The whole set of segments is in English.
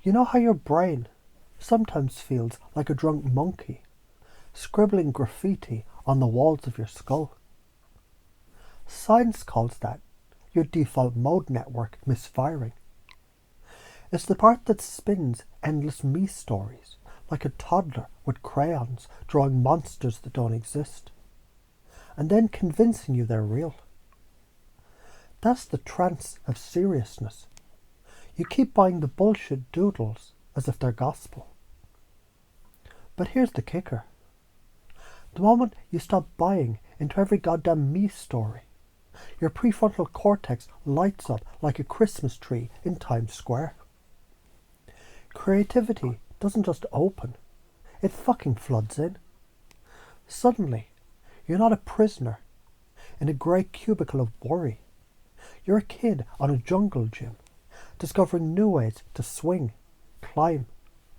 You know how your brain sometimes feels like a drunk monkey, scribbling graffiti on the walls of your skull? Science calls that your default mode network misfiring. It's the part that spins endless me stories, like a toddler with crayons drawing monsters that don't exist, and then convincing you they're real. That's the trance of seriousness. You keep buying the bullshit doodles as if they're gospel. But here's the kicker. The moment you stop buying into every goddamn me story, your prefrontal cortex lights up like a Christmas tree in Times Square. Creativity doesn't just open, it fucking floods in. Suddenly, you're not a prisoner in a grey cubicle of worry. You're a kid on a jungle gym, discovering new ways to swing, climb,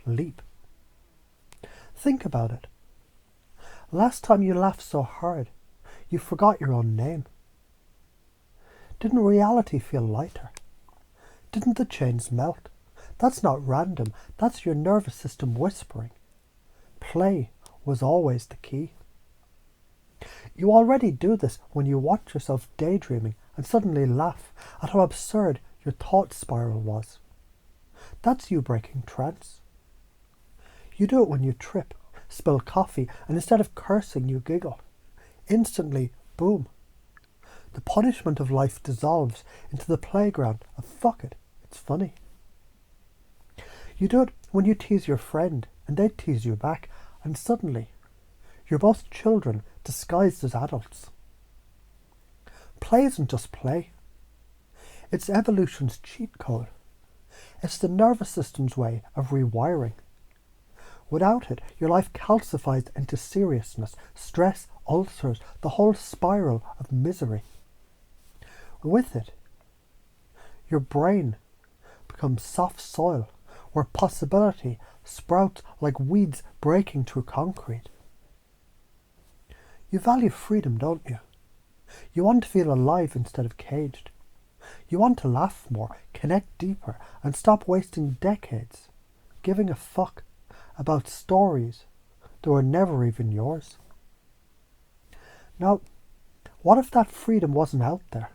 leap. Think about it. Last time you laughed so hard, you forgot your own name. Didn't reality feel lighter? Didn't the chains melt? That's not random, that's your nervous system whispering. Play was always the key. You already do this when you watch yourself daydreaming and suddenly laugh at how absurd your thought spiral was. That's you breaking trance. You do it when you trip, spill coffee, and instead of cursing, you giggle. Instantly, boom. The punishment of life dissolves into the playground of fuck it, it's funny. You do it when you tease your friend and they tease you back, and suddenly you're both children disguised as adults. Play isn't just play. It's evolution's cheat code. It's the nervous system's way of rewiring. Without it, your life calcifies into seriousness, stress, ulcers, the whole spiral of misery. With it, your brain becomes soft soil where possibility sprouts like weeds breaking through concrete. You value freedom, don't you? You want to feel alive instead of caged. You want to laugh more, connect deeper, and stop wasting decades giving a fuck about stories that were never even yours. Now, what if that freedom wasn't out there?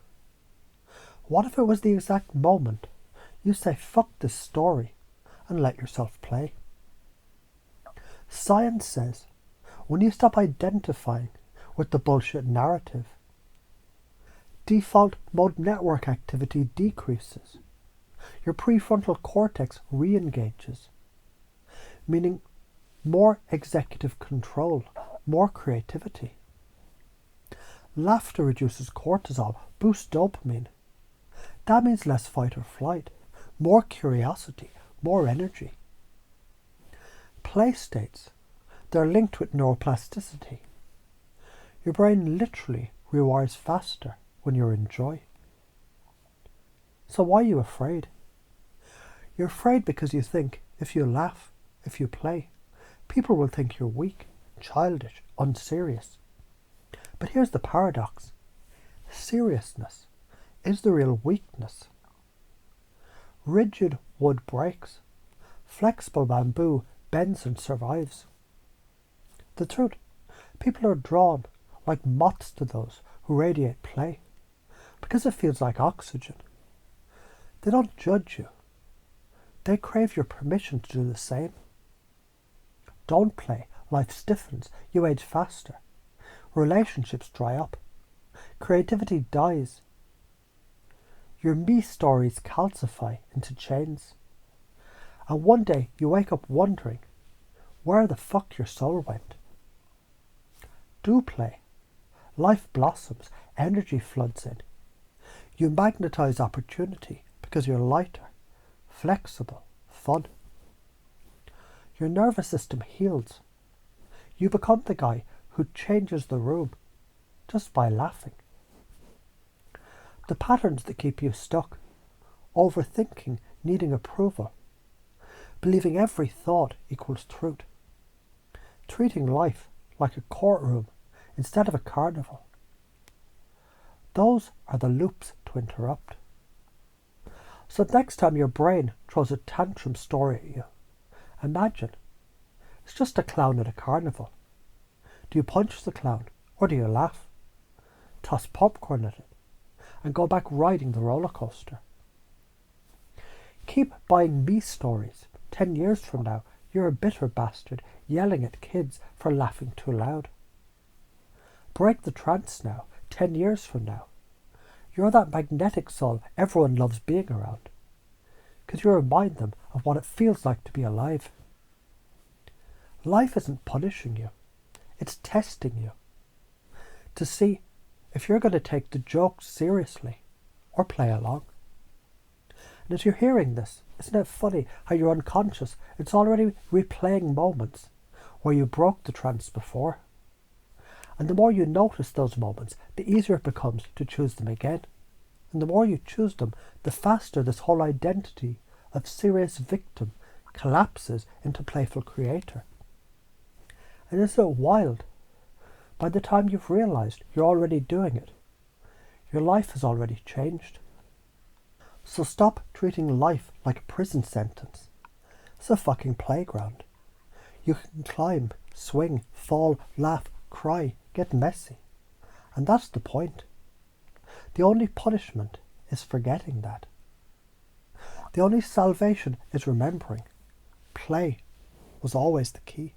What if it was the exact moment you say fuck this story and let yourself play? Science says when you stop identifying with the bullshit narrative, default mode network activity decreases. Your prefrontal cortex re-engages, meaning more executive control, more creativity. Laughter reduces cortisol, boosts dopamine. That means less fight or flight, more curiosity, more energy. Play states, they're linked with neuroplasticity. Your brain literally rewires faster when you're in joy. So why are you afraid? You're afraid because you think if you laugh, if you play, people will think you're weak, childish, unserious. But here's the paradox. Seriousness is the real weakness. Rigid wood breaks. Flexible bamboo bends and survives. The truth, people are drawn like moths to those who radiate play, because it feels like oxygen. They don't judge you. They crave your permission to do the same. Don't play, life stiffens, you age faster. Relationships dry up. Creativity dies. Your me stories calcify into chains. And one day you wake up wondering where the fuck your soul went. Do play. Life blossoms, energy floods in. You magnetize opportunity because you're lighter, flexible, fun. Your nervous system heals. You become the guy who changes the room just by laughing. The patterns that keep you stuck, overthinking, needing approval, believing every thought equals truth, treating life like a courtroom instead of a carnival. Those are the loops to interrupt. So next time your brain throws a tantrum story at you, imagine it's just a clown at a carnival. Do you punch the clown or do you laugh? Toss popcorn at it and go back riding the roller coaster. Keep buying me stories. 10 years from now, you're a bitter bastard yelling at kids for laughing too loud. Break the trance now. 10 years from now, you're that magnetic soul everyone loves being around, because you remind them of what it feels like to be alive. Life isn't punishing you, it's testing you to see if you're going to take the jokes seriously or play along. And as you're hearing this, isn't it funny how you're unconscious? It's already replaying moments where you broke the trance before. And the more you notice those moments, the easier it becomes to choose them again. And the more you choose them, the faster this whole identity of serious victim collapses into playful creator. And isn't it wild? By the time you've realized you're already doing it, your life has already changed. So stop treating life like a prison sentence. It's a fucking playground. You can climb, swing, fall, laugh, cry, get messy. And that's the point. The only punishment is forgetting that. The only salvation is remembering. Play was always the key.